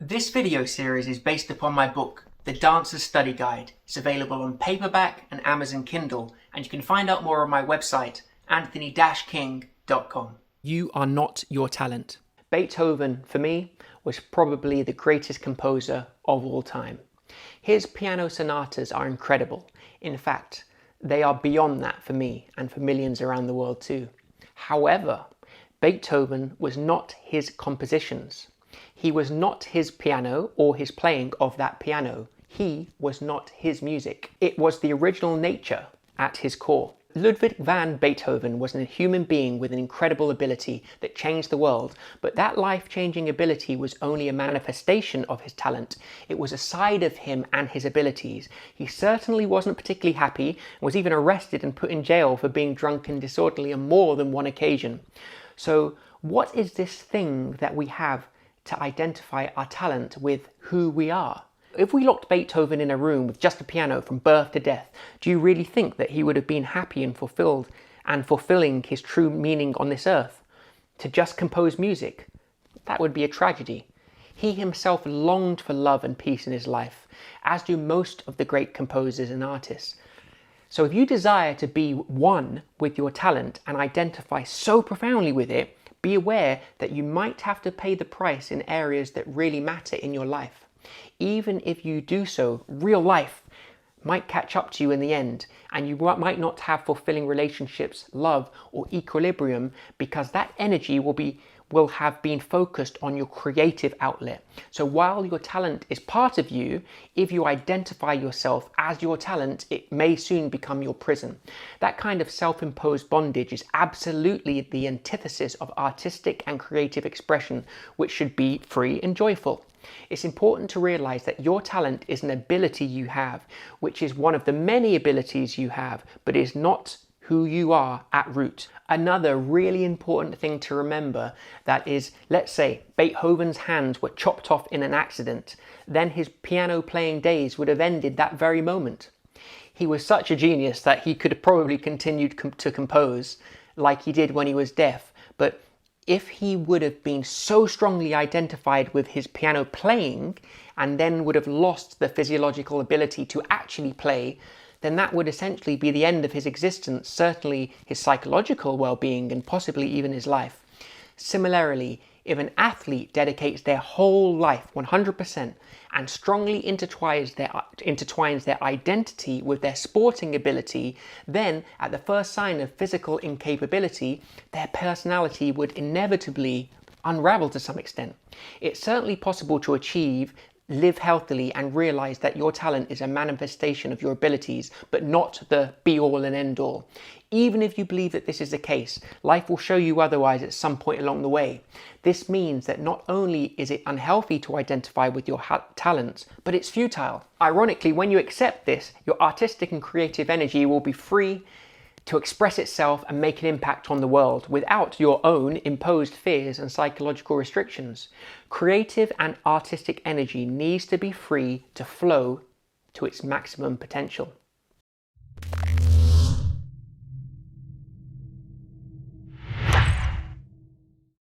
This video series is based upon my book, The Dancer's Study Guide. It's available on paperback and Amazon Kindle, and you can find out more on my website, anthony-king.com. You are not your talent. Beethoven, for me, was probably the greatest composer of all time. His piano sonatas are incredible. In fact, they are beyond that for me and for millions around the world too. However, Beethoven was not his compositions. He was not his piano or his playing of that piano. He was not his music. It was the original nature at his core. Ludwig van Beethoven was a human being with an incredible ability that changed the world, but that life-changing ability was only a manifestation of his talent. It was a side of him and his abilities. He certainly wasn't particularly happy, and was even arrested and put in jail for being drunk and disorderly on more than one occasion. So what is this thing that we have to identify our talent with who we are? If we locked Beethoven in a room with just a piano from birth to death, do you really think that he would have been happy and fulfilled and fulfilling his true meaning on this earth? To just compose music? That would be a tragedy. He himself longed for love and peace in his life, as do most of the great composers and artists. So if you desire to be one with your talent and identify so profoundly with it, be aware that you might have to pay the price in areas that really matter in your life. Even if you do so, real life might catch up to you in the end, and you might not have fulfilling relationships, love, or equilibrium, because that energy will have been focused on your creative outlet. So while your talent is part of you, if you identify yourself as your talent, it may soon become your prison. That kind of self-imposed bondage is absolutely the antithesis of artistic and creative expression, which should be free and joyful. It's important to realize that your talent is an ability you have, which is one of the many abilities you have, but is not who you are at root. Another really important thing to remember that is, let's say Beethoven's hands were chopped off in an accident, then his piano playing days would have ended that very moment. He was such a genius that he could have probably continued to compose like he did when he was deaf, but if he would have been so strongly identified with his piano playing and then would have lost the physiological ability to actually play, then that would essentially be the end of his existence, certainly his psychological well-being and possibly even his life. Similarly, if an athlete dedicates their whole life 100% and strongly intertwines their identity with their sporting ability, then at the first sign of physical incapability, their personality would inevitably unravel to some extent. It's certainly possible to achieve, live healthily, and realize that your talent is a manifestation of your abilities, but not the be-all and end-all. Even if you believe that this is the case, life will show you otherwise at some point along the way. This means that not only is it unhealthy to identify with your talents, but it's futile. Ironically, when you accept this, your artistic and creative energy will be free to express itself and make an impact on the world without your own imposed fears and psychological restrictions. Creative and artistic energy needs to be free to flow to its maximum potential.